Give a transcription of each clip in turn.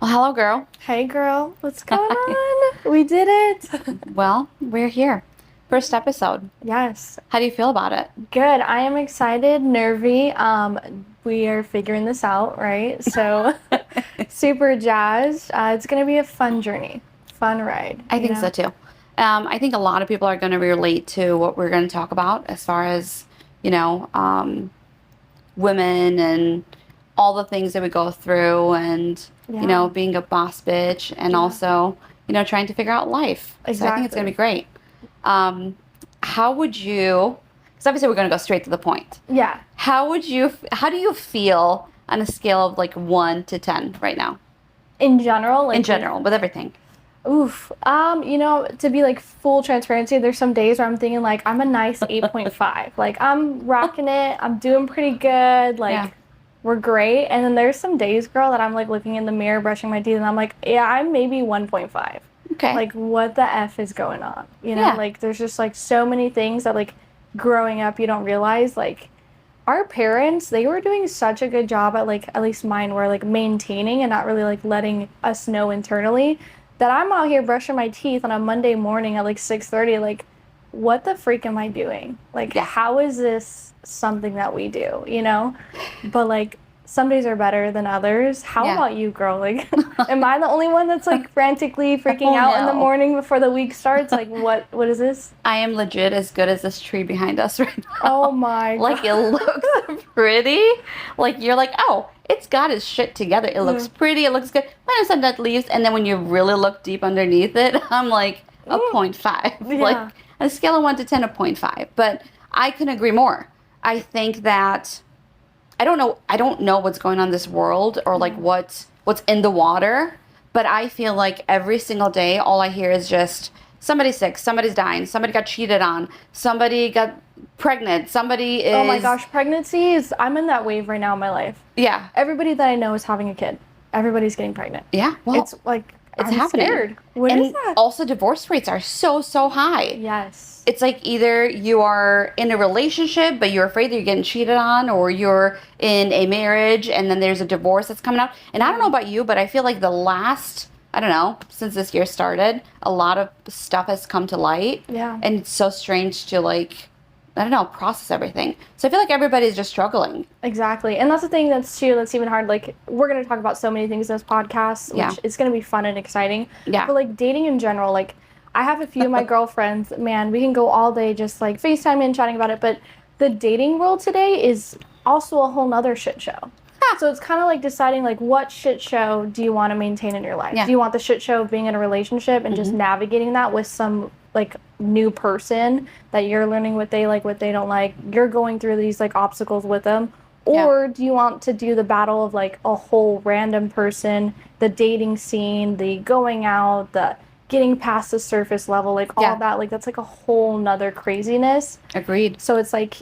Well, hello, girl. Hey girl, what's going on? We did it. Well, we're here. First episode. Yes, How do you feel about it? good. I am excited, nervy. We are figuring this out, right? So super jazzed. It's gonna be a fun journey, fun ride, I think so too. I think a lot of people are going to relate to what we're going to talk about as far as, you know, women and all the things that we go through and, Yeah. being a boss bitch and Yeah. also, trying to figure out life. So I think it's going to be Exactly. great. How would you, because obviously we're going to go straight to the point. Yeah. How do you feel on a scale of like 1 to 10 right now? In general, In like general, with everything. oof. To be like full transparency, there's some days where I'm thinking like I'm a nice 8.5. Like I'm rocking it. I'm doing pretty good. Yeah. Like we're great. And then there's some days, girl, that I'm like looking in the mirror, brushing my teeth, and I'm like, yeah, I'm maybe 1.5. Okay. Like what the F is going on? Yeah. Like there's just like so many things that like growing up you don't realize like our parents, they were doing such a good job at like at least mine were like maintaining and not really like letting us know internally that I'm out here brushing my teeth on a Monday morning at like 6:30 like what the freak am I doing? Like Yeah. how is this something that we do? But like some days are better than others. How Yeah. about you, girl? Like am I the only one that's like frantically freaking Oh out in the no. morning before the week starts? Like what is this? I am legit as good as this tree behind us right Oh now. my Like it god. looks pretty. Like you're like, oh, it's got its shit together. It looks pretty. It looks good. Minus some dead leaves. And then when you really look deep underneath it, I'm like a Mm. 0.5. Like Yeah. on a scale of 1 to 10, a 0.5. But I can agree more. I think that I don't know what's going on in this world or like what's in the water, but I feel like every single day all I hear is just somebody's sick, somebody's dying, somebody got cheated on, somebody got pregnant, somebody Oh my is gosh, pregnancies. I'm in that wave right now in my life. yeah. Everybody that I know is having a kid. Everybody's getting pregnant. Yeah. Well, It's like it's I'm happening. scared. What is And that? also divorce rates are so high. Yes. It's like either you are in a relationship but you're afraid that you're getting cheated on, or you're in a marriage and then there's a divorce that's coming out. And I don't know about you, but I feel like the last, I don't know, since this year started, a lot of stuff has come to light. Yeah. And it's so strange to like, I don't know, process everything. So I feel like everybody's just struggling. Exactly. And that's the thing that's even hard. Like we're gonna talk about so many things in this podcast, Yeah. which is gonna be fun and exciting. Yeah. But like dating in general, like I have a few of my girlfriends, man, we can go all day just like FaceTime and chatting about it, but the dating world today is also a whole nother shit show. So it's kind of like deciding like what shit show do you want to maintain in your life? Yeah. Do you want the shit show of being in a relationship and just navigating that with some like new person that you're learning what they like, what they don't like? You're going through these like obstacles with them. Or do you want to do the battle of like a whole random person, the dating scene, the going out, the getting past the surface level, like all Yeah. that, like that's like a whole nother craziness. Agreed. So it's like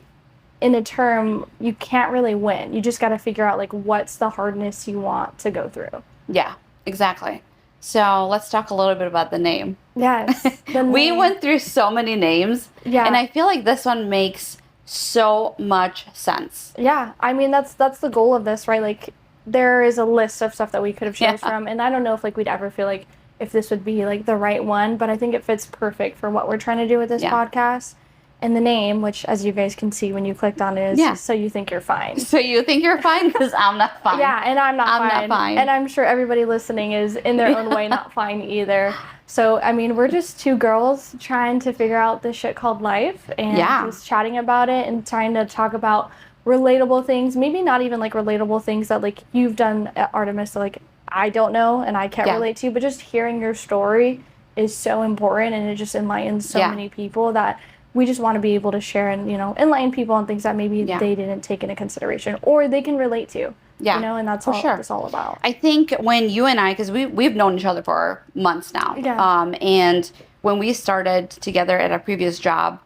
in a term, you can't really win. You just got to figure out like what's the hardness you want to go through. Yeah, exactly. So let's talk a little bit about the name. Yes. The We name. went through so many names. Yeah. And I feel like this one makes so much sense. Yeah, I mean that's the goal of this, right? Like there is a list of stuff that we could have chose Yeah. from, and I don't know if like we'd ever feel like if this would be like the right one, but I think it fits perfect for what we're trying to do with this Yeah. podcast. And the name, which as you guys can see when you clicked on it, is Yeah. So You Think You're Fine. So you think you're fine? Because I'm not fine. Yeah, and I'm not I'm not fine. And I'm sure everybody listening is in their own way not fine either. So, I mean, we're just two girls trying to figure out this shit called life and Yeah. just chatting about it and trying to talk about relatable things. Maybe not even like relatable things that like you've done at Artemis that like I don't know and I can't Yeah. relate to, but just hearing your story is so important and it just enlightens so Yeah. many people that we just want to be able to share and, enlighten people on things that maybe Yeah. they didn't take into consideration or they can relate to. Yeah, And that's for all sure. it's all about. I think when you and I, because we've known each other for months now, Yeah. and when we started together at our previous job,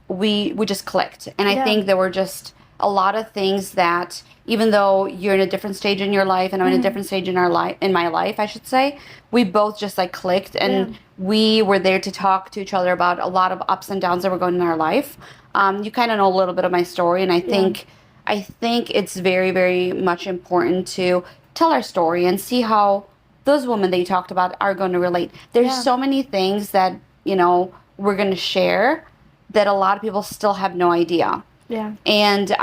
we just clicked, and I Yeah. think there were just a lot of things that even though you're in a different stage in your life and I'm in a different stage in my life, I should say, we both just like clicked and Yeah. we were there to talk to each other about a lot of ups and downs that were going in our life. You kind of know a little bit of my story, and I think it's very, very much important to tell our story and see how those women that you talked about are going to relate. There's so many things that, you know, we're going to share that a lot of people still have no idea. Yeah. And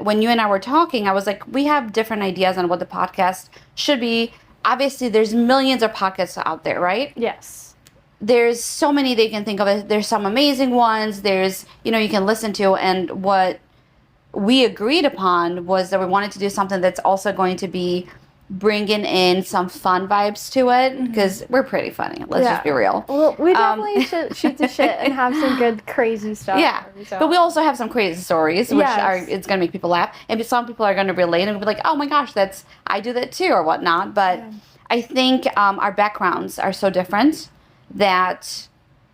when you and I were talking, I was like, we have different ideas on what the podcast should be. Obviously, there's millions of podcasts out there, right? Yes. There's so many that you can think of. There's some amazing ones. There's, you know, you can listen to. And what we agreed upon was that we wanted to do something that's also going to be bringing in some fun vibes to it, because we're pretty funny. Let's just be real. Well, we definitely should shoot the shit and have some good crazy stuff. Yeah, so. But we also have some crazy stories, which are, it's going to make people laugh, and some people are going to relate and be like, "Oh my gosh, I do that too," or whatnot. But I think our backgrounds are so different that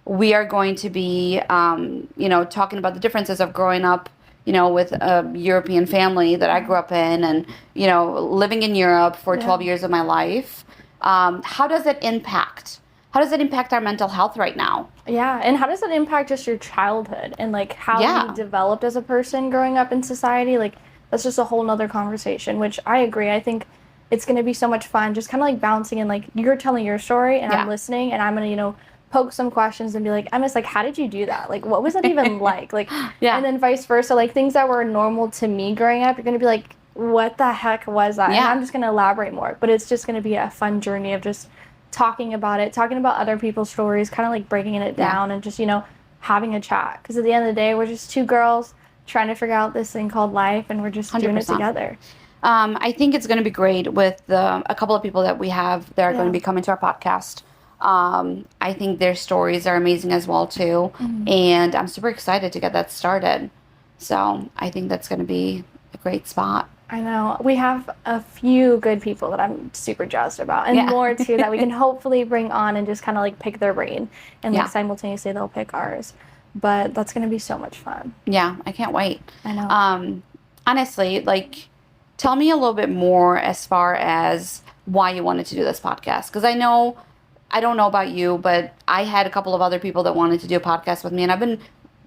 we are going to be, you know, talking about the differences of growing up, you know, with a European family that I grew up in, and, you know, living in Europe for 12 years of my life. How does it impact? How does it impact our mental health right now? Yeah, and how does it impact just your childhood and, like, how you developed as a person growing up in society? Like, that's just a whole nother conversation, which I agree. I think it's going to be so much fun, just kind of, like, bouncing and, like, you're telling your story, and I'm listening, and I'm going to, you know, poke some questions and be like, I'm just like, how did you do that? Like, what was that even like? Like, and then vice versa. Like, things that were normal to me growing up, you're going to be like, what the heck was that? And I'm just going to elaborate more. But it's just going to be a fun journey of just talking about it, talking about other people's stories, kind of like breaking it down and just, you know, having a chat. Because at the end of the day, we're just two girls trying to figure out this thing called life, and we're just 100%. Doing it together. I think it's going to be great with a couple of people that we have that are going to be coming to our podcast. I think their stories are amazing as well too, and I'm super excited to get that started. So I think that's going to be a great spot. I know. We have a few good people that I'm super jazzed about, and more too that we can hopefully bring on and just kind of like pick their brain, and like simultaneously they'll pick ours. But that's going to be so much fun. Yeah, I can't wait. I know. Honestly, like, tell me a little bit more as far as why you wanted to do this podcast, because I don't know about you, but I had a couple of other people that wanted to do a podcast with me, and I've been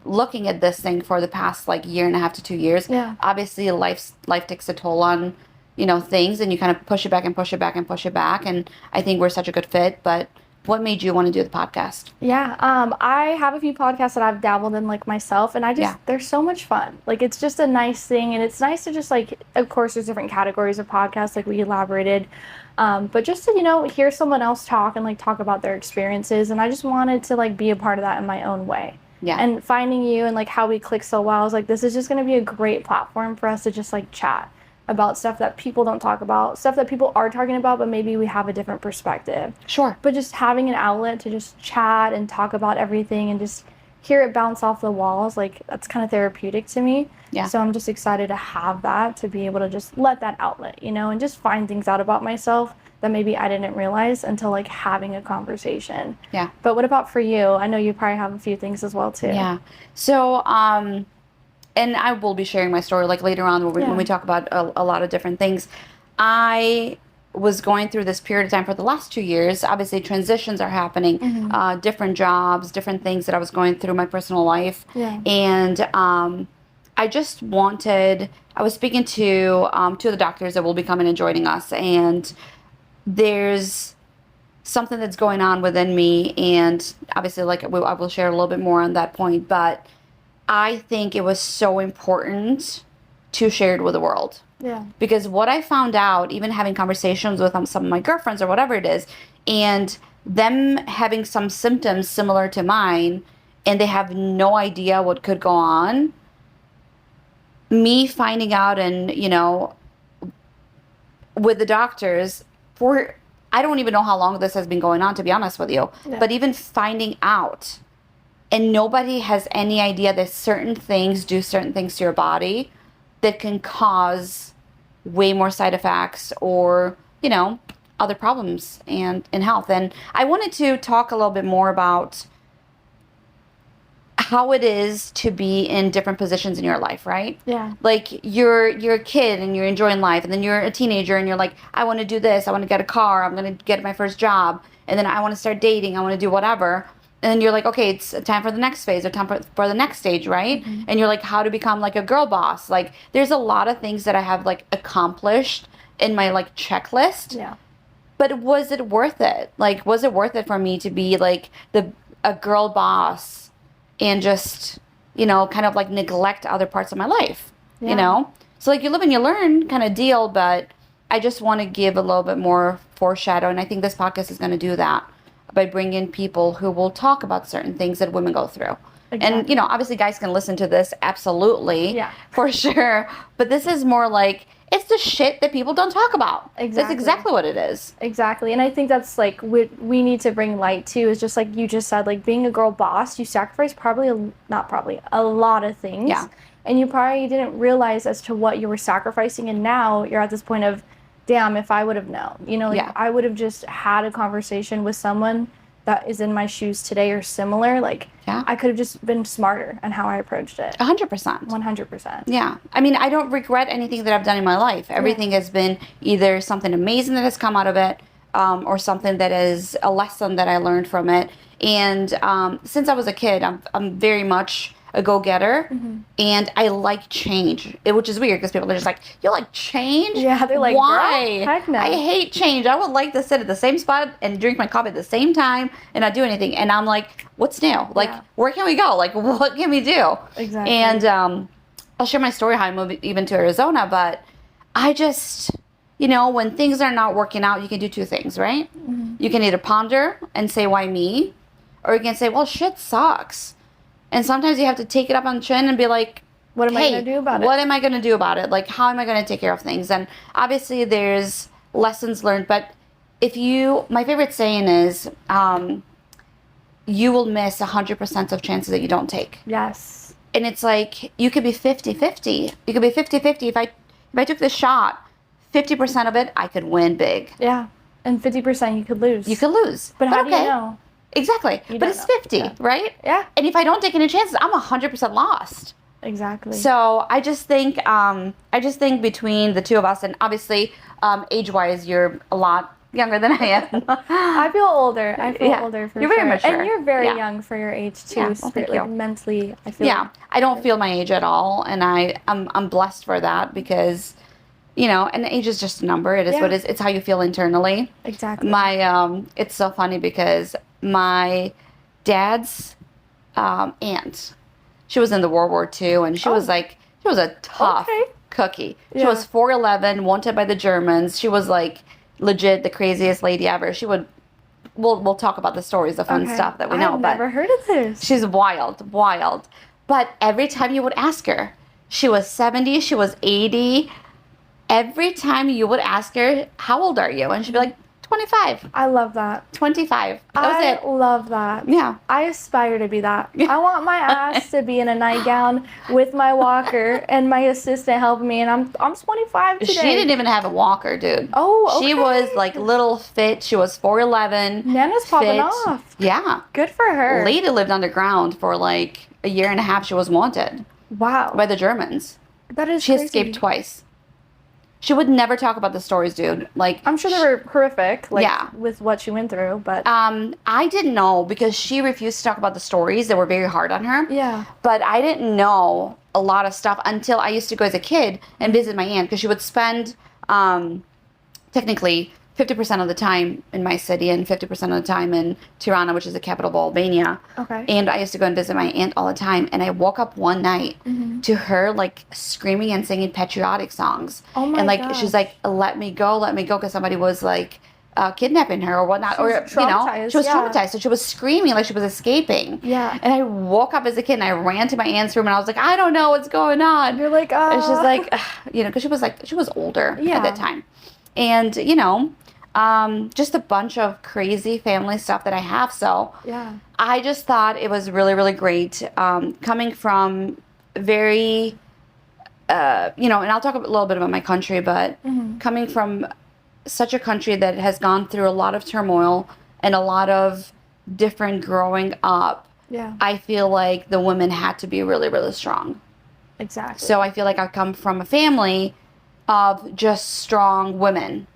looking at this thing for the past like year and a half to 2 years. Yeah. Obviously, life takes a toll on, you know, things, and you kind of push it back and push it back and push it back. And I think we're such a good fit. But what made you want to do the podcast? Yeah, I have a few podcasts that I've dabbled in, like, myself, and I just they're so much fun. Like, it's just a nice thing, and it's nice to just, like, of course, there's different categories of podcasts, like we elaborated. But just to, you know, hear someone else talk and, like, talk about their experiences. And I just wanted to, like, be a part of that in my own way. Yeah. And finding you and, like, how we click so well, I was like, this is just going to be a great platform for us to just, like, chat about stuff that people don't talk about, stuff that people are talking about, but maybe we have a different perspective. Sure. But just having an outlet to just chat and talk about everything and just hear it bounce off the walls, like, that's kind of therapeutic to me. Yeah. So I'm just excited to have that, to be able to just let that outlet, you know, and just find things out about myself that maybe I didn't realize until, like, having a conversation. Yeah. But what about for you? I know you probably have a few things as well too. Yeah. So, and I will be sharing my story, like, later on when we talk about a lot of different things. I was going through this period of time for the last 2 years. Obviously, transitions are happening, different jobs, different things that I was going through in my personal life. Yeah. And I just wanted, I was speaking to two of the doctors that will be coming and joining us, and there's something that's going on within me, and obviously, like, I will share a little bit more on that point, but I think it was so important to share it with the world. Yeah. Because what I found out, even having conversations with some of my girlfriends or whatever it is, and them having some symptoms similar to mine, and they have no idea what could go on, me finding out, and, you know, with the doctors, for, I don't even know how long this has been going on, to be honest with you, but even finding out, and nobody has any idea that certain things do certain things to your body that can cause way more side effects or, you know, other problems in health. And I wanted to talk a little bit more about how it is to be in different positions in your life, right? Yeah. Like, you're a kid and you're enjoying life, and then you're a teenager and you're like, I want to do this, I want to get a car, I'm going to get my first job, and then I want to start dating, I want to do whatever. And then you're like, okay, it's time for the next phase, or time for the next stage, right? And you're like, how to become like a girl boss. Like, there's a lot of things that I have, like, accomplished in my like checklist. Yeah. But was it worth it? Like, was it worth it for me to be like a girl boss and just, you know, kind of like neglect other parts of my life, you know? So like you live and you learn kind of deal, but I just want to give a little bit more foreshadow. And I think this podcast is going to do that by bringing people who will talk about certain things that women go through. Exactly. And, you know, obviously guys can listen to this, absolutely, for sure. But this is more like, it's the shit that people don't talk about. Exactly. That's exactly what it is. Exactly. And I think that's like what we need to bring light to is just like you just said, like being a girl boss, you sacrifice a lot of things. Yeah. And you probably didn't realize as to what you were sacrificing. And now you're at this point of, damn, if I would have known, you know, like I would have just had a conversation with someone that is in my shoes today or similar, like I could have just been smarter on how I approached it. 100%. 100%. Yeah. I mean, I don't regret anything that I've done in my life. Everything has been either something amazing that has come out of it, or something that is a lesson that I learned from it. And since I was a kid, I'm very much a go-getter, and I like change, which is weird because people are just like, you like change? Yeah, they're like, why? Heck no. I hate change. I would like to sit at the same spot and drink my coffee at the same time and not do anything. And I'm like, what's new? Like, where can we go? Like, what can we do? Exactly. And I'll share my story how I moved even to Arizona, but I just, you know, when things are not working out, you can do two things, right? You can either ponder and say, why me? Or you can say, well, shit sucks. And sometimes you have to take it up on the chin and be like, what am I going to do about it? What am I going to do about it? Like, how am I going to take care of things? And obviously there's lessons learned, but my favorite saying is, you will miss 100% of chances that you don't take. Yes. And it's like, you could be 50-50. You could be 50-50. If I took this shot, 50% of it, I could win big. Yeah. And 50% you could lose. You could lose. But how do you know? Exactly. But it's 50, right? Yeah. And if I don't take any chances, I'm 100% lost. Exactly. So I just think between the two of us, and obviously age-wise, you're a lot younger than I am. I feel older. I feel older for sure. You're very mature. And you're very young for your age too. Yeah, well, thank you. Mentally, I feel. Yeah, I don't feel my age at all, and I'm blessed for that because, you know, and age is just a number. It is what it is. It's how you feel internally. Exactly. It's so funny because my dad's aunt, she was in the World War II, and she was a tough cookie. She was 4'11", wanted by the Germans. She was like legit the craziest lady ever. She would, we'll talk about the stories, the fun stuff that we know. I've never heard of this. She's wild. But every time you would ask her, she was 70, she was 80. Every time you would ask her, how old are you? And she'd be like, 25. I love that. 25. That was it. I love that. Yeah. I aspire to be that. I want my ass to be in a nightgown with my walker and my assistant helping me, and I'm 25 today. She didn't even have a walker, dude. Oh, okay. She was like little fit. She was 4'11". Nana's popping off. Yeah. Good for her. Lady lived underground for like a year and a half. She was wanted. Wow. By the Germans. That is She crazy. escaped twice. She would never talk about the stories, dude. Like, I'm sure they were horrific, like, with what she went through, but... I didn't know because she refused to talk about the stories that were very hard on her. Yeah. But I didn't know a lot of stuff until I used to go as a kid and visit my aunt because she would spend, technically, 50% of the time in my city and 50% of the time in Tirana, which is the capital of Albania. Okay. And I used to go and visit my aunt all the time. And I woke up one night to her, like, screaming and singing patriotic songs. Oh, my And, like, gosh. she's like, let me go, because somebody was, like, kidnapping her or whatnot. She was traumatized, she was traumatized. So she was screaming like she was escaping. Yeah. And I woke up as a kid and I ran to my aunt's room and I was like, I don't know what's going on. You're like, And she's like, because she was older at that time. And, just a bunch of crazy family stuff that I have. So I just thought it was really, really great coming from very, and I'll talk a little bit about my country, but coming from such a country that has gone through a lot of turmoil and a lot of different growing up, I feel like the women had to be really, really strong. Exactly. So I feel like I come from a family of just strong women.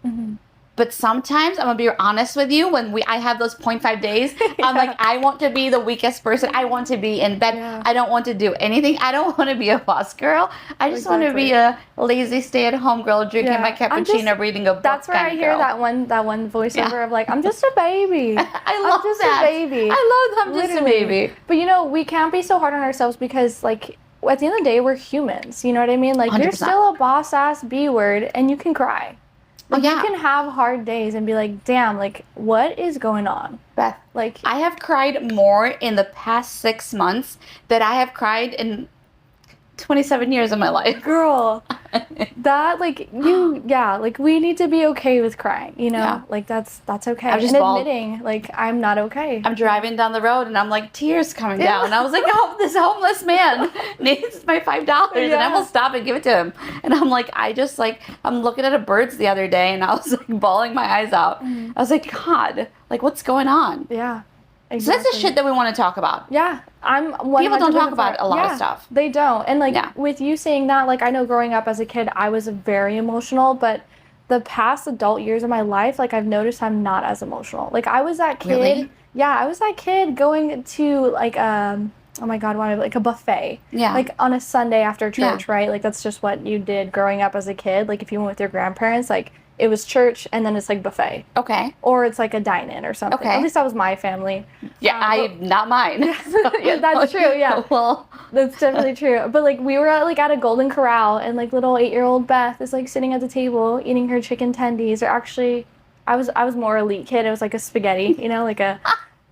But sometimes, I'm going to be honest with you, when I have those 0.5 days, I'm like, I want to be the weakest person. I want to be in bed. Yeah. I don't want to do anything. I don't want to be a boss girl. I just want to be a lazy stay-at-home girl, drinking my cappuccino, reading a book. That's where I hear that one voiceover of like, I'm just a baby. I love just that. a baby. I love I'm just a baby. But you know, we can't be so hard on ourselves because like at the end of the day, we're humans. You know what I mean? Like 100%. You're still a boss ass B word and you can cry. Like, yeah. You can have hard days and be like, damn, like, what is going on? Beth, like, I have cried more in the past 6 months than I have cried in 27 years of my life. Girl, that, like, like, we need to be okay with crying, you know? Yeah. Like, that's okay. I'm just admitting, like, I'm not okay. I'm driving down the road and I'm like, tears coming down. And I was like, oh, this homeless man needs my $5. And I will stop and give it to him. And I'm like, I'm looking at a birds the other day and I was like bawling my eyes out. I was like, God, like, what's going on? Yeah. Exactly. So that's the shit that we want to talk about. Yeah, People don't talk about a lot of stuff. They don't. And like with you saying that, like I know growing up as a kid, I was very emotional, but the past adult years of my life, like I've noticed I'm not as emotional. Like I was that kid. Really? Yeah, I was that kid going to like oh my God, like a buffet. Yeah. Like on a Sunday after church, right? Like that's just what you did growing up as a kid. Like if you went with your grandparents, like it was church and then it's like buffet. Okay. Or it's like a dine-in or something. Okay. At least that was my family. Yeah, not mine. Yeah, that's true, yeah. Well, that's definitely true. But like we were at a Golden Corral and like little 8-year-old Beth is like sitting at the table eating her chicken tendies, or actually I was more elite kid. It was like a spaghetti, you know, like a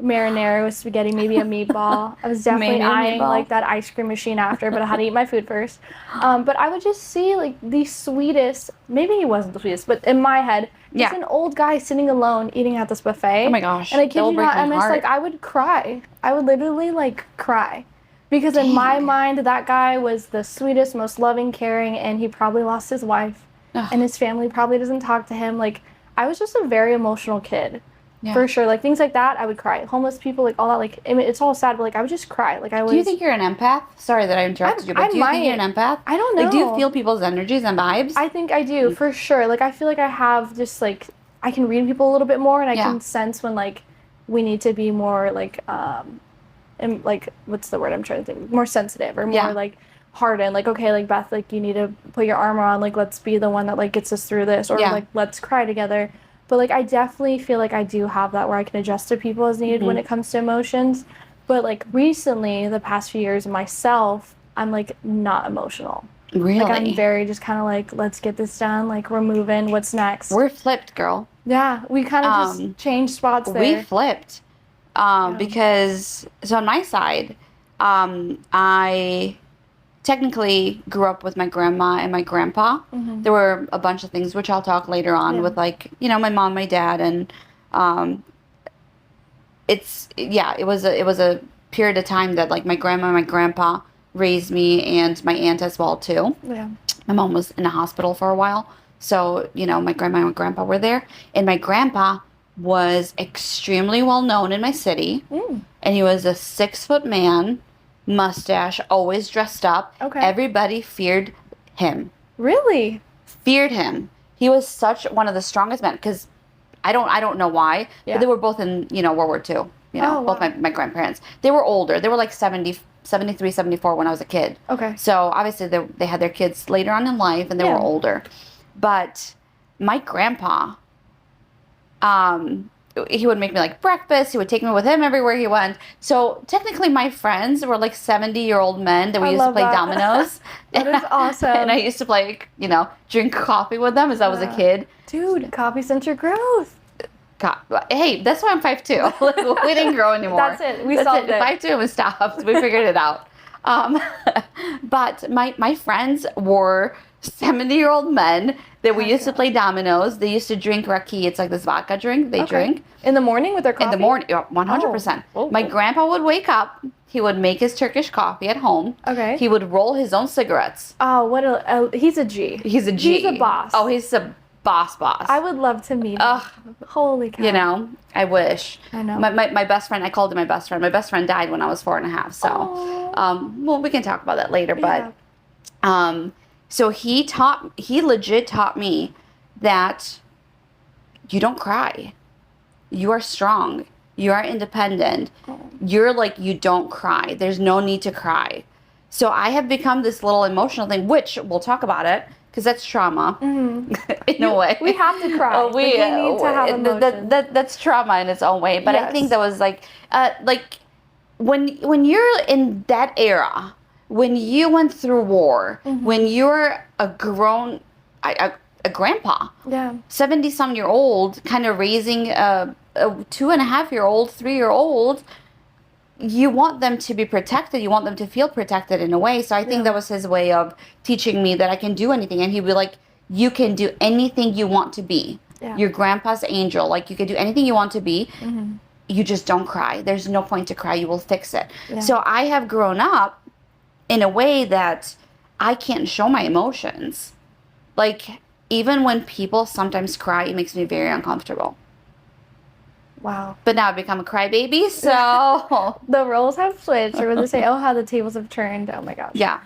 marinara with spaghetti, maybe a meatball. I was definitely eyeing like that ice cream machine after, but I had to eat my food first. But I would just see like the sweetest, maybe he wasn't the sweetest, but in my head, just an old guy sitting alone eating at this buffet. Oh my gosh. And I kid you not, I miss, like I would cry. I would literally like cry. Because in my mind, that guy was the sweetest, most loving, caring, and he probably lost his wife. And his family probably doesn't talk to him. Like, I was just a very emotional kid. Yeah. For sure. Like, things like that, I would cry. Homeless people, like, all that, like, I mean, it's all sad, but, like, I would just cry. Like, I was... Do you think you're an empath? Sorry that I interrupted you, but do you think you're an empath? I don't know. Like, do you feel people's energies and vibes? I think I do, for sure. Like, I feel like I have just, like, I can read people a little bit more, and I can sense when, like, we need to be more, like, and, like, what's the word I'm trying to think? More sensitive or more, like, hardened. Like, okay, like, Beth, like, you need to put your armor on. Like, let's be the one that, like, gets us through this. Or, like, let's cry together. But, like, I definitely feel like I do have that where I can adjust to people as needed when it comes to emotions. But, like, recently, the past few years, myself, I'm, like, not emotional. Really? Like, I'm very just kind of like, let's get this done. Like, we're moving. What's next? We're flipped, girl. Yeah. We kind of just changed spots there. We flipped. Because, so on my side, I technically grew up with my grandma and my grandpa. There were a bunch of things, which I'll talk later on with, like, you know, my mom, my dad, and it was a period of time that, like, my grandma and my grandpa raised me, and my aunt as well too. Yeah. My mom was in a hospital for a while, so, you know, my grandma and my grandpa were there, and my grandpa was extremely well known in my city, and he was a 6-foot man, mustache, always dressed up. Okay. Everybody feared him. Really? Feared him. He was such one of the strongest men, because I don't know why, but they were both in, you know, World War II. You know, both my grandparents. They were older. They were like 70, 73, 74 when I was a kid. Okay. So obviously they had their kids later on in life, and they were older. But my grandpa, he would make me like breakfast. He would take me with him everywhere he went. So technically my friends were like 70-year-old men that we used to play dominoes. That is awesome. And I used to like, you know, drink coffee with them as I was a kid. Dude, coffee center growth. God, hey, that's why I'm 5'2". Like, we didn't grow anymore. That's it. We solved it. 5'2" and we stopped. We figured it out. But my friends were 70-year-old men that we used to play dominoes. They used to drink raki. It's like this vodka drink they drink. In the morning with their coffee? In the morning, 100%. Oh. My grandpa would wake up. He would make his Turkish coffee at home. Okay. He would roll his own cigarettes. Oh, he's a G. He's a G. He's a boss. Oh, he's a boss. I would love to meet him. Holy cow. You know, I wish. I know. My best friend, I called him my best friend. My best friend died when I was 4.5. So, well, we can talk about that later. But, so he legit taught me that you don't cry. You are strong. You are independent. You're like, you don't cry. There's no need to cry. So I have become this little emotional thing, which we'll talk about it, because that's trauma in a way. We have to cry. We need to have emotions. That's trauma in its own way. But I think that was like when you're in that era, when you went through war, when you're a grown, a grandpa, 70-some-year-old, kind of raising a 2.5-year-old, 3-year-old, you want them to be protected. You want them to feel protected in a way. So I think that was his way of teaching me that I can do anything. And he'd be like, you can do anything you want to be. Yeah. Your grandpa's angel. Like, you can do anything you want to be. You just don't cry. There's no point to cry. You will fix it. Yeah. So I have grown up in a way that I can't show my emotions. Like, even when people sometimes cry, it makes me very uncomfortable. Wow. But now I've become a crybaby, so... The roles have switched, or when they say, oh, how the tables have turned. Oh, my gosh. Yeah.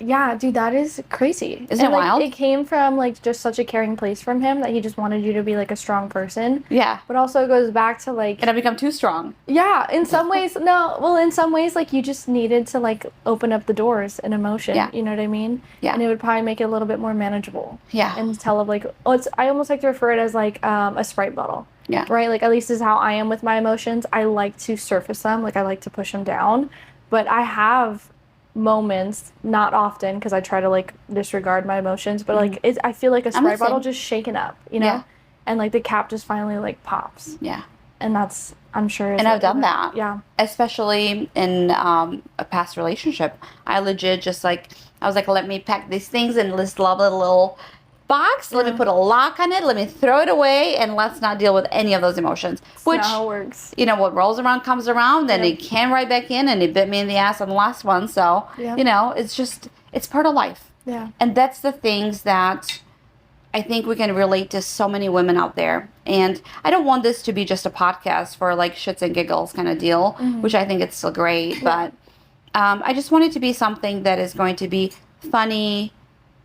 Yeah, dude, that is crazy. Isn't it wild? It came from, like, just such a caring place from him that he just wanted you to be, like, a strong person. Yeah. But also it goes back to, like... And I've become too strong. Yeah, in some ways, in some ways, like, you just needed to, like, open up the doors in emotion. Yeah. You know what I mean? Yeah. And it would probably make it a little bit more manageable. Yeah. And tell of, like, I almost like to refer it as, like, a Sprite bottle. Yeah. Right? Like, at least is how I am with my emotions. I like to surface them. Like, I like to push them down. But I have moments, not often, because I try to, like, disregard my emotions. But, like, I feel like a Sprite bottle just shaken up, you know? Yeah. And, like, the cap just finally, like, pops. Yeah. And that's, I'm sure. And I've done that. Yeah. Especially in a past relationship. I legit just, like, I was like, let me pack these things in this lovely little box. Let me put a lock on it. Let me throw it away, and let's not deal with any of those emotions. Which, not how it works. You know, what rolls around comes around, and it came right back in, and it bit me in the ass on the last one. So, you know, it's just, it's part of life. Yeah. And that's the things that I think we can relate to so many women out there. And I don't want this to be just a podcast for, like, shits and giggles kind of deal, which I think it's still great. But I just want it to be something that is going to be funny.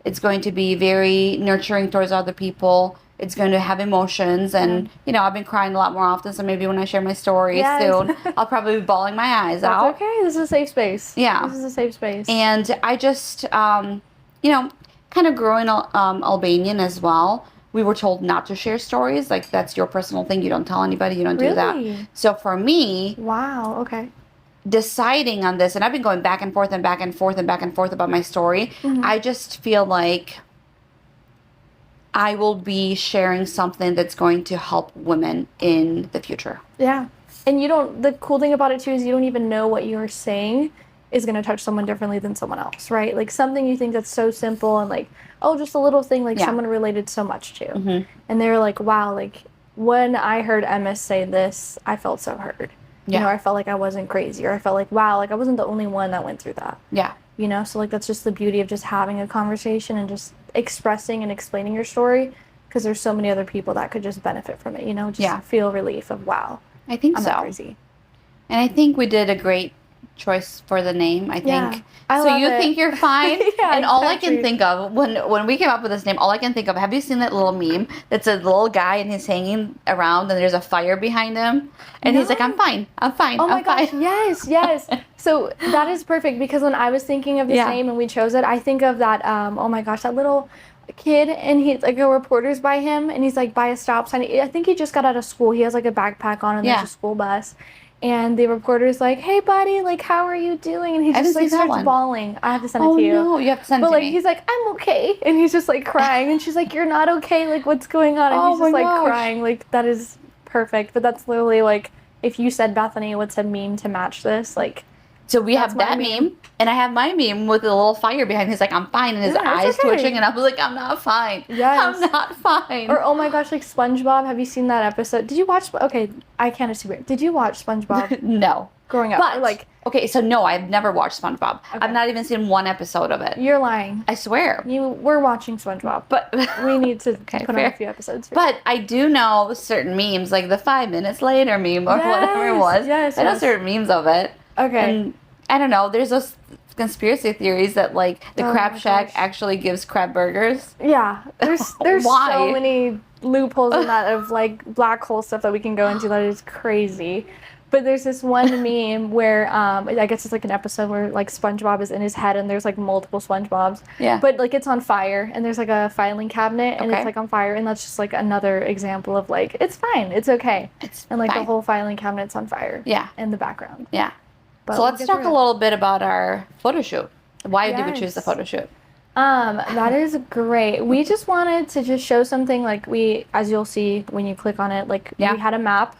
It's going to be very nurturing towards other people. It's going to have emotions. And, you know, I've been crying a lot more often. So maybe when I share my story soon, I'll probably be bawling my eyes out. That's okay. This is a safe space. Yeah. This is a safe space. And I just, you know, kind of growing Albanian as well. We were told not to share stories. Like, that's your personal thing. You don't tell anybody. You don't do that. So for me. Wow. Okay. Deciding on this, and I've been going back and forth and back and forth and back and forth about my story. I just feel like I will be sharing something that's going to help women in the future. Yeah. And the cool thing about it too is you don't even know what you're saying is going to touch someone differently than someone else, right? Like, something you think that's so simple and, like, oh, just a little thing, like, someone related so much to. And they're like, wow, like, when I heard Emma say this, I felt so heard. You know, I felt like I wasn't crazy, or I felt like, wow, like, I wasn't the only one that went through that. Yeah. You know, so, like, that's just the beauty of just having a conversation and just expressing and explaining your story, because there's so many other people that could just benefit from it, you know, just feel relief of, wow. I think I'm so. Not crazy. And I think we did a great choice for the name, I think. So you think you're fine? And all I can think of, when we came up with this name, all I can think of, have you seen that little meme that's a little guy and he's hanging around and there's a fire behind him? And he's like, I'm fine. I'm fine. Oh my gosh, fine. yes. So that is perfect, because when I was thinking of this name and we chose it, I think of that, oh my gosh, that little kid, and he's like, a reporter's by him, and he's like by a stop sign. I think he just got out of school. He has like a backpack on, and there's a school bus. And the reporter's like, hey, buddy, like, how are you doing? And he just, like, starts bawling. I have to send it to you. Oh, no, you have to send it to me. But, like, he's like, I'm okay. And he's just, like, crying. And she's like, you're not okay. Like, what's going on? And he's just, like, crying. Like, that is perfect. But that's literally, like, if you said Bethany, what's a meme to match this? Like, so we have that meme, and I have my meme with a little fire behind. He's like, I'm fine, and his eyes twitching, and I was like, I'm not fine. Yes. I'm not fine. Or, oh my gosh, like SpongeBob. Have you seen that episode? Did you watch? Okay, I can't assume it. Did you watch SpongeBob? No. Growing up, but like, okay, so no, I've never watched SpongeBob. Okay. I've not even seen one episode of it. You're lying. I swear. We're watching SpongeBob, but we need to put on a few episodes. But I do know certain memes, like the 5 minutes later meme or whatever it was. Yes. I know certain memes of it. Okay. And I don't know. There's those conspiracy theories that like the Oh Crab my Shack gosh. actually gives crab burgers. Yeah, there's Why? so many loopholes in that of like black hole stuff that we can go into that is crazy. But there's this one meme where I guess it's like an episode where like SpongeBob is in his head and there's like multiple SpongeBobs. Yeah. But like it's on fire and there's like a filing cabinet and Okay. it's like on fire and that's just like another example of like it's fine, it's okay. It's And like fine. the whole filing cabinet's on fire. Yeah. In the background. Yeah. But So we'll let's get talk through a it. little bit about our photo shoot. Why did we choose the Yes. photo shoot? That is great. We just wanted to just show something like as you'll see when you click on it, like Yeah. we had a map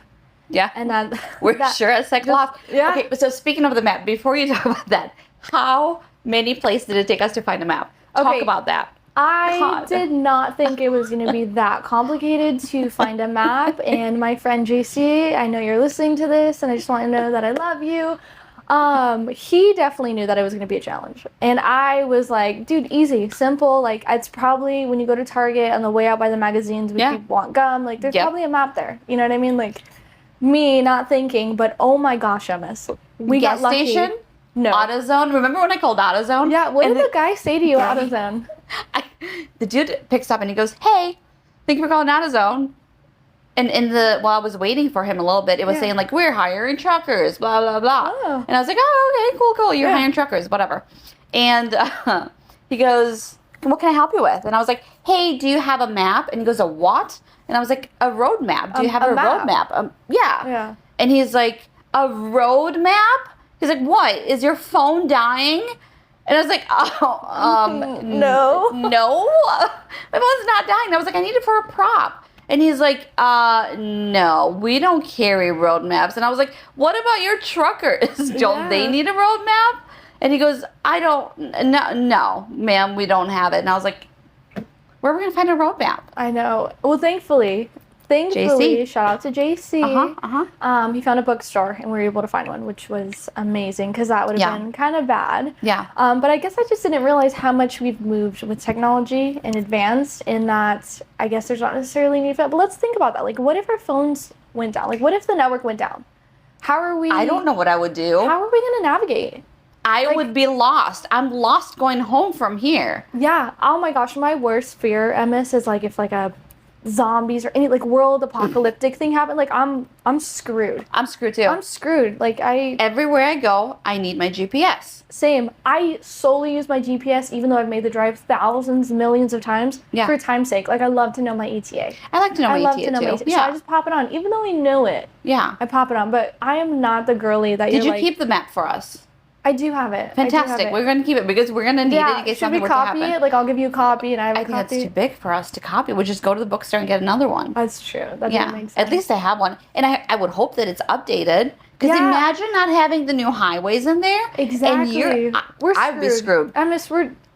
Yeah. and that We're that- sure at Cyclops. yeah. Okay, so speaking of the map, before you talk about that, how many places did it take us to find a map? Talk Okay. about that. I God. did not think it was going to be that complicated to find a map. And my friend JC, I know you're listening to this, and I just want to know that I love you. He definitely knew that it was going to be a challenge. And I was like, dude, easy, simple. Like, it's probably when you go to Target on the way out by the magazines, if Yeah. you want gum, like, there's Yep. probably a map there. You know what I mean? Like, me not thinking, but oh my gosh, Emma. We Gas got lucky. station? No. AutoZone. Remember when I called AutoZone? Yeah, what And did the guy say to you, Right. AutoZone? the dude picks up and he goes, "Hey, thank you for calling AutoZone." And while I was waiting for him a little bit, it was Yeah. saying like, "We're hiring truckers, blah blah blah." Oh. And I was like, "Oh, okay, cool. You're Yeah. hiring truckers, whatever." And he goes, "What can I help you with?" And I was like, "Hey, do you have a map?" And he goes, "A what?" And I was like, "A road map. Do you have a a road map. map?" Yeah. Yeah. And he's like, "A road map?" He's like, "What? Is your phone dying?" And I was like, No. no, my phone's not dying. And I was like, I need it for a prop. And he's like, no, we don't carry road maps. And I was like, what about your truckers? Don't they Yeah. need a road map? And he goes, no, ma'am, we don't have it. And I was like, where are we going to find a road map? I know. Well, thankfully, JC. shout out to JC. He found a bookstore and we were able to find one, which was amazing because that would have Yeah. been kind of bad. Yeah. But I guess I just didn't realize how much we've moved with technology and advanced in that I guess there's not necessarily a need for that. But let's think about that. Like, what if our phones went down? Like, what if the network went down? How are we? I don't know what I would do. How are we going to navigate? I would be lost. I'm lost going home from here. Yeah. Oh my gosh. My worst fear, MS, is like if like a zombies or any like world apocalyptic thing happened. Like I'm screwed. I'm screwed too. I'm screwed. Like Everywhere I go, I need my GPS. same. I solely use my GPS, even though I've made the drive thousands, millions of times Yeah. for time's sake. Like I love to know my ETA. I like to know I my love ETA to know my too. ETA. So I just pop it on, even though we know it. Yeah. I pop it on, but I am not the girly that Did you're you like. keep the map for us? I do have it. I do have Fantastic. it. We're going to keep it because we're going to need it Yeah. in case Should something we were to copy happen. it? Like I'll give you a copy, and I have I a think that's copy. too big for us to copy. We'll just go to the bookstore and get another one. That's true. That Yeah. doesn't make sense. At least I have one. And I would hope that it's updated. Because Yeah. imagine not having the new highways in there. Exactly. And I'd be screwed.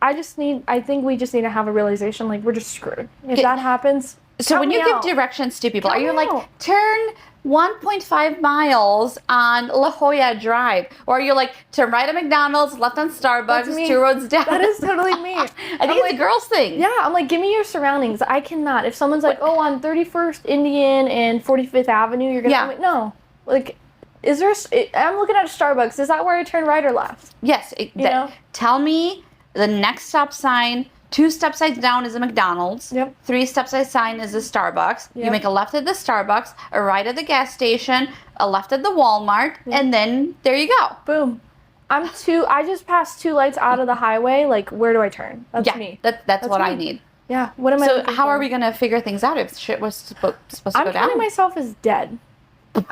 I think we just need to have a realization, like, we're just screwed. If that happens, So help when me you give out. directions to people, Help are you me like, out. turn 1.5 miles on La Jolla Drive? Or are you like, turn right at McDonald's, left on That's Starbucks, me. 2 roads down? That is totally me. I think it's a girl's thing. Yeah, I'm like, give me your surroundings. I cannot. If someone's like, oh, on 31st Indian and 45th Avenue, you're going to, Yeah. I'm like, no. Like, is there, I'm looking at a Starbucks. Is that where I turn right or left? Yes. know? Tell me the next stop sign. 2 stop signs down is a McDonald's. Yep. 3 stop sign is a Starbucks. You Yep. make a left at the Starbucks, a right at the gas station, a left at the Walmart, and then there you go. Boom. I just passed 2 lights out of the highway. Like, where do I turn? That's Yeah, me. that's what me. I need. Yeah. What am I So looking how for? are we gonna figure things out if shit was supposed to I'm go counting down? myself as dead.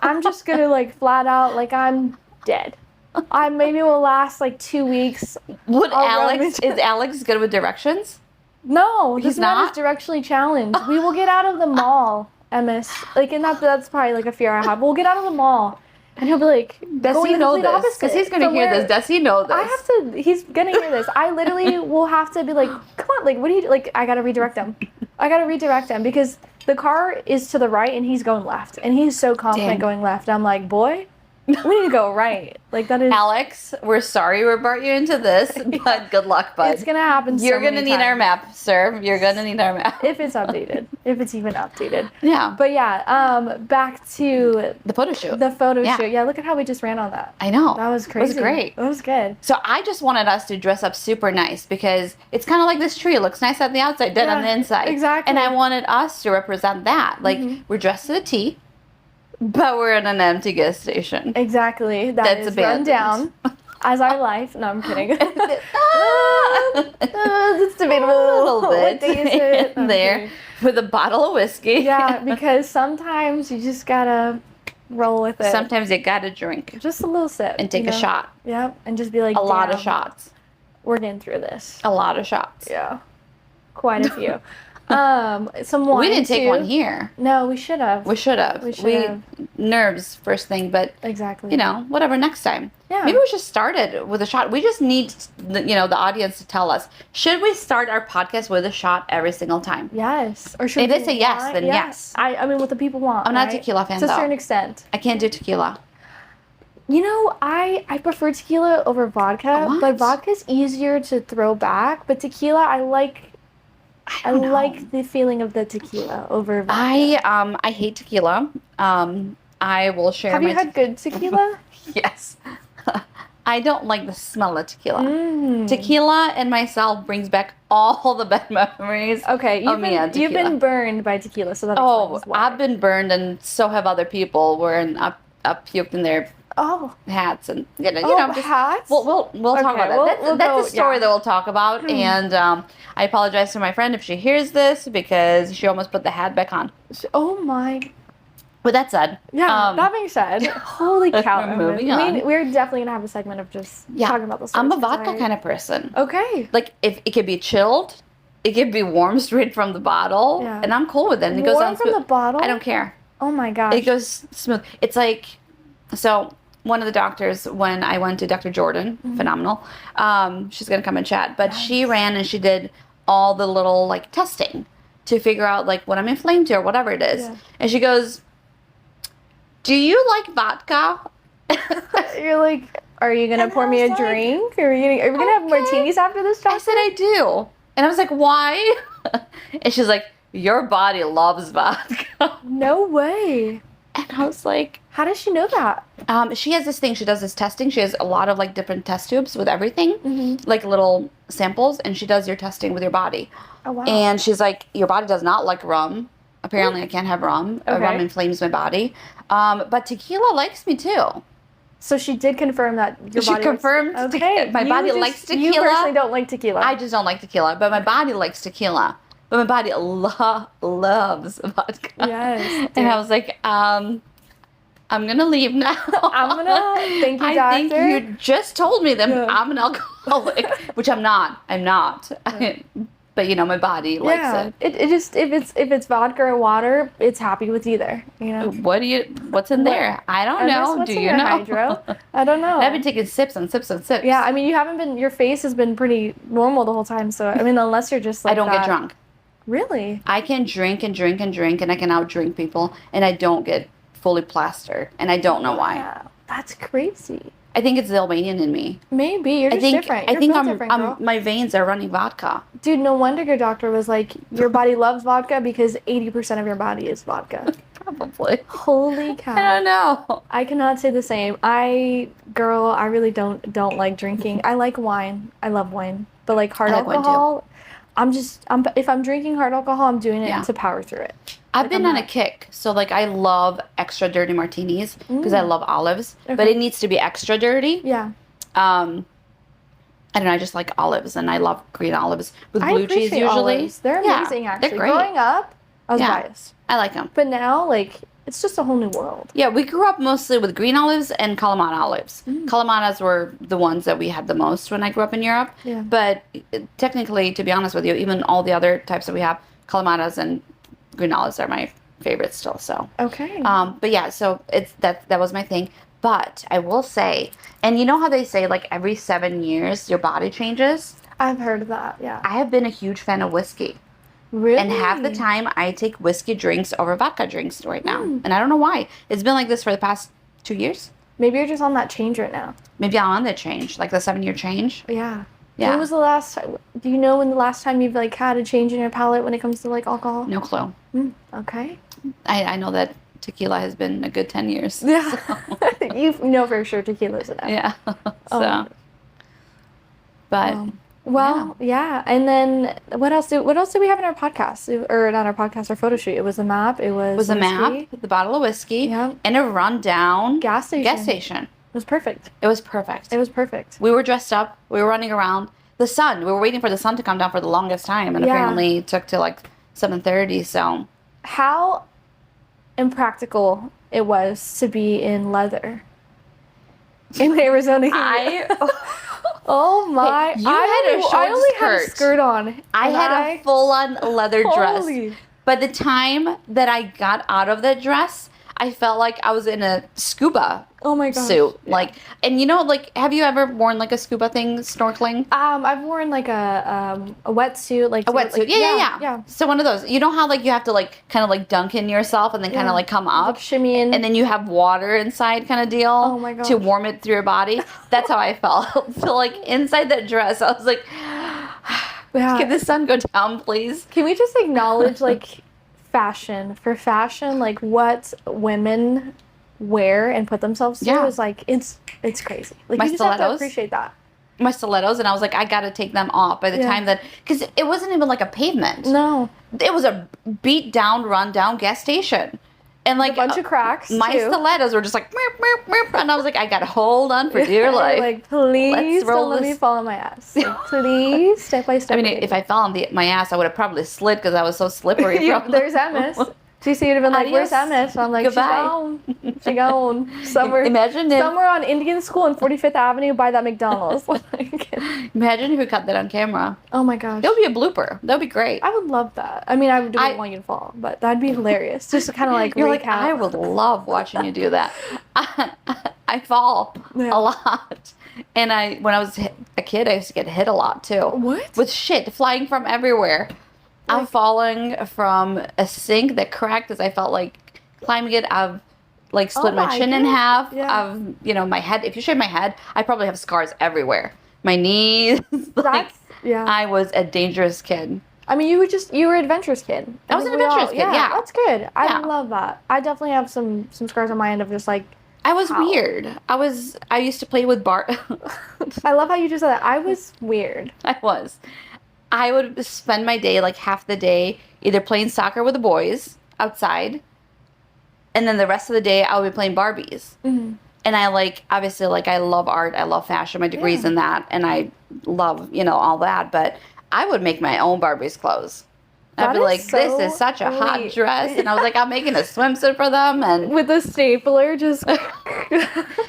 I'm just gonna like flat out like I'm dead. I maybe will last like 2 weeks. Would I'll run Alex into- is Alex good with directions? No, this He's man not? is directionally challenged. We will get out of the mall, MS. Like, and that's probably like a fear I have. We'll get out of the mall, and he'll be like, Does going he the know complete this? opposite Because he's gonna from hear where- this. Does he know this? I have to. He's gonna hear this. I literally will have to be like, come on, like, what do you like? I gotta redirect him. Because the car is to the right and he's going left, and he's so confident Damn. going left. I'm like, boy, We need to go right. Like that is. Alex, we're sorry we brought you into this, but good luck, bud. It's gonna happen. You're gonna need our map, sir. You're gonna need our map. If it's updated, if it's even updated. Yeah. But yeah, back to The photo shoot. the photo shoot. Yeah, look at how we just ran on that. I know. That was crazy. It was great. It was good. So I just wanted us to dress up super nice because it's kind of like this tree. It looks nice on the outside, dead on the inside. Exactly. And I wanted us to represent that. Like, we're dressed to the T, but we're in an empty gas station. Exactly. That's is run abandoned. down as our life. No, I'm kidding. It's debatable. A little bit What day is it? I'm there kidding. with a bottle of whiskey. Yeah, because sometimes you just gotta roll with it. Sometimes you gotta drink Just a little sip. and take a shot. Yep. And just be like, A lot of "Damn, shots. We're getting through this. A lot of shots. Yeah. Quite a few. Some wine. We didn't take too. one here. No, we should have. We should have. We should have. Nerves first thing, but Exactly. you know, whatever, next time. Yeah. Maybe we should start it with a shot. We just need the audience to tell us, should we start our podcast with a shot every single time? Yes. Or should If we they say yes, wine? then Yeah. yes. I mean, what the people want. I'm not a right? tequila fan, to a though. certain extent. I can't do tequila. You know, I prefer tequila over vodka, What? but vodka's easier to throw back. But tequila, I I don't know. like the feeling of the tequila over vodka. I hate tequila. I will share Have my you had good tequila? yes. I don't like the smell of tequila. Mm. Tequila and myself brings back all the bad memories. Okay, of me and you've tequila. been burned by tequila, so that Oh, explains why. I've been burned, and so have other people. Where I puked in their Oh, hats, and just hats? we'll talk Okay, about that. we'll That's go- a story yeah. that we'll talk about, and I apologize to my friend if she hears this because she almost put the hat back on. Oh my. With that said, Yeah, that being said, holy cow. We're moving on. We're definitely going to have a segment of just talking about the I'm a stories, vodka kind of person. Okay. Like, if it could be chilled, it could be warm straight from the bottle, Yeah. and I'm cool with it. And it goes Warm on from smooth. the bottle? I don't care. Oh my gosh. It goes smooth. It's like, so one of the doctors, when I went to Dr. Jordan, phenomenal, she's going to come and chat, but she ran and she did all the little, like, testing to figure out, like, what I'm inflamed to or whatever it is. Yeah. And she goes, do you like vodka? You're like, are you going to And pour I me a was like, drink? Are we going to have okay. martinis after this, I doctor? said, I do. And I was like, why? And she's like, your body loves vodka. No way. And I was like, How does she know that? she has this thing. She does this testing. She has a lot of, like, different test tubes with everything, like little samples, and she does your testing with your body. Oh, wow. And she's like, your body does not like rum. Apparently, I can't have rum. Okay. Rum inflames my body. But tequila likes me too. So she did confirm that your She body confirmed likes okay. my you body just- likes You tequila. personally don't like tequila. I just don't like tequila, but my body likes tequila. But my body loves vodka. Yes, And I was like, I'm gonna leave now. I'm gonna thank you, I doctor. think you just told me that Yeah. I'm an alcoholic, which I'm not. I'm not. But my body likes it. It just if it's vodka or water, it's happy with either. You know. What's in there? I don't I guess know. what's Do in you your know? hydro? I don't know. I've been taking sips and sips and sips. Yeah, I mean, you haven't been. Your face has been pretty normal the whole time. So I mean, unless you're just like I don't that. get drunk. Really? I can drink and drink and drink, and I can outdrink people, and I don't get fully plastered, and I don't know why. Yeah, that's crazy. I think it's the Albanian in me. Maybe you're just different. You're built different, girl. my veins are running vodka. Dude, no wonder your doctor was like, your body loves vodka because 80% of your body is vodka. Probably. Holy cow. I don't know. I cannot say the same. I really don't like drinking. I like wine. I love wine. But like hard I like wine, too. alcohol, if I'm drinking hard alcohol, I'm doing it Yeah. to power through it. I've Like, been I'm on a not- kick. So, like, I love extra dirty martinis because I love olives. But Okay. it needs to be extra dirty. Yeah. I don't know. I just like olives, and I love green olives with I blue cheese appreciate usually. olives. They're Yeah, amazing, actually. They're great. Growing up, I was Yeah. biased. I like them. But now, like, it's just a whole new world. Yeah, we grew up mostly with green olives and Kalamata olives. Kalamatas were the ones that we had the most when I grew up in Europe. Yeah. But technically, to be honest with you, even all the other types that we have, Kalamatas and green olives are my favorites still. So, Okay. but yeah, so it's that was my thing. But I will say, and you know how they say like every 7 years your body changes? I've heard of that, yeah. I have been a huge fan of whiskey. Really? And half the time I take whiskey drinks over vodka drinks right now. And I don't know why. It's been like this for the past 2 years. Maybe you're just on that change right now. Maybe I'm on the change, like the 7-year change. Yeah. Yeah. When was the last time? Do you know when the last time you've like had a change in your palate when it comes to like alcohol? No clue. Okay. I know that tequila has been a good 10 years. Yeah. So. You know for sure tequila's enough. Yeah. Oh. But well, yeah. And then what else did we have in our podcast? Or not our podcast, our photo shoot. It was a map. It was a map, whiskey. the bottle of whiskey, Yeah. and a rundown Gas station. It was perfect. It was perfect. It was perfect. We were dressed up. We were running around. We were waiting for the sun to come down for the longest time, and apparently it took till like 7:30. So how impractical it was to be in leather in Arizona. Oh my! Hey, I only had a skirt on. I had a full-on leather dress. Holy. By the time that I got out of that dress, I felt like I was in a scuba suit. Yeah. Like, and you know, like, have you ever worn like a scuba thing snorkeling? I've worn like a wetsuit, like A wetsuit, like, yeah. So one of those. You know how like you have to like kind of like dunk in yourself and then kind of like come up, like shimmy in, and then you have water inside kind of deal. Oh my gosh. To warm it through your body. That's how I felt. So like inside that dress, I was like, can the sun go down, please? Can we just acknowledge like fashion, like what women wear and put themselves through is like it's crazy. Like My you just have to stilettos. appreciate that. My stilettos, and I was like, I gotta take them off by the time that, because it wasn't even like a pavement. No, it was a beat down, run down gas station, and like a bunch of cracks. My stilettos were just like, meep, meep, meep, and I was like, I gotta hold on for dear life. Like, please don't let me fall on my ass. Like, please, step by step. I mean, if I fell on my ass, I would have probably slid because I was so slippery. There's MS. She would have been like, Adios. "Where's MS?" I'm like, Goodbye. She gone somewhere. Somewhere on Indian School and 45th Avenue by that McDonald's. Imagine if we cut that on camera. Oh my gosh, that would be a blooper. That would be great. I would love that. I mean, I wouldn't want you to fall, but that'd be hilarious. Just to kind of like you're recap. like, I would love watching you do that. I fall a lot. And when I was a kid, I used to get hit a lot too. What? With shit flying from everywhere. I'm falling from a sink that cracked as I felt like climbing it. I've like split my chin in half. Yeah. I've, my head. If you shave my head, I probably have scars everywhere. My knees. I was a dangerous kid. I mean, you were an adventurous kid. I was an adventurous kid. Yeah, that's good. I love that. I definitely have some scars on my end of just like. I was weird. I used to play with Bart. I love how you just said that. I was weird. I was. I would spend my day, like half the day, either playing soccer with the boys outside, and then the rest of the day I would be playing Barbies. Mm-hmm. And I obviously, I love art, I love fashion, my degree's in that, and I love, all that, but I would make my own Barbies clothes. I'd be like, this is such a hot dress, and I was like, I'm making a swimsuit for them, and with a stapler, just.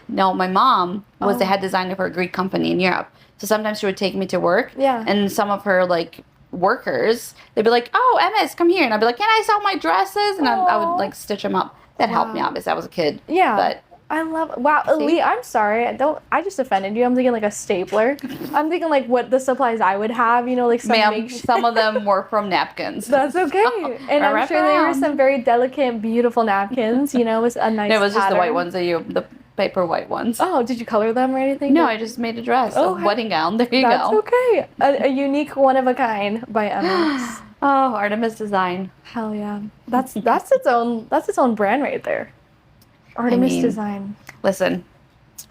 No, my mom was the head designer for a Greek company in Europe. So sometimes she would take me to work. Yeah. And some of her workers, they'd be like, "Oh, MS, come here," and I'd be like, "Can I sell my dresses?" And I would stitch them up. That helped me out because I was a kid. Yeah. But I love. Wow, Lee, I'm sorry. I just offended you. I'm thinking a stapler. I'm thinking what the supplies I would have. Some of them were from napkins. That's okay. And I'm sure they were some very delicate, beautiful napkins. It was a nice. No, it was just pattern. the white ones the paper white ones. Oh, did you color them or anything? No, I just made a dress, a wedding gown. There you go. That's okay. A unique, one of a kind by MS. Oh, Artemis design. Hell yeah. That's its own brand right there. Artemis design. Listen,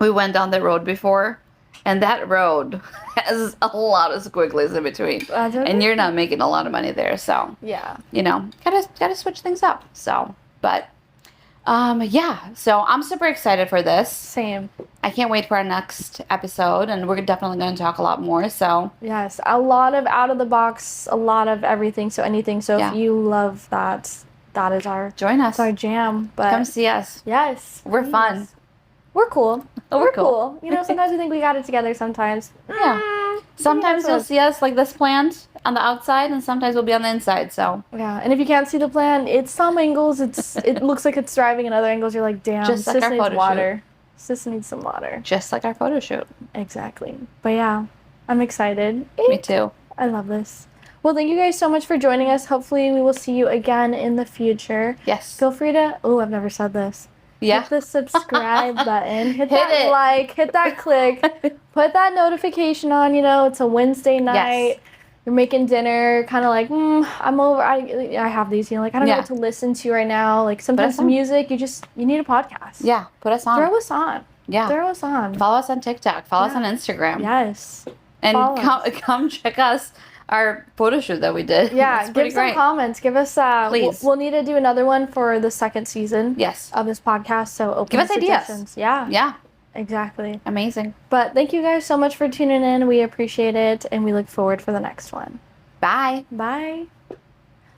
we went down the road before, and that road has a lot of squigglies in between, and you're not making a lot of money there. So yeah, gotta switch things up. So, but. So I'm super excited for this. Same. I can't wait for our next episode, and we're definitely going to talk a lot more. So yes, a lot of out of the box, a lot of everything. So anything. So if you love that, that is our join us. It's our jam. But come see us. Yes, we're fun. We're cool. We're cool. Sometimes we think we got it together. Sometimes. Yeah. Sometimes you'll see us like this plant on the outside, and sometimes we'll be on the inside. So yeah, and if you can't see the plant, it's some angles it looks like it's thriving, and other angles you're like, damn, just like our photo water. Sis needs some water. Just like our photo shoot. Exactly. But yeah, I'm excited. Me too. I love this. Well, thank you guys so much for joining us. Hopefully, we will see you again in the future. Yes. Feel free to. Oh, I've never said this. Yeah. Hit the subscribe button. Hit Hit that it. like. Hit that click. Put that notification on. You know, it's a Wednesday night. You're making dinner. Kind of like, I'm over. I have these. You know, like I don't know what to listen to right now. Like sometimes music. You need a podcast. Yeah. Put us on. Throw us on. Yeah. Throw us on. Follow us on TikTok. Follow us on Instagram. Yes. And come check us. Our photo shoot that we did. Yeah, give some comments. Give us please. We'll need to do another one for the second season. Yes. Of this podcast. So open give us suggestions. ideas. Yeah. Yeah. Exactly. Amazing. But thank you guys so much for tuning in. We appreciate it, and we look forward for the next one. Bye. Bye.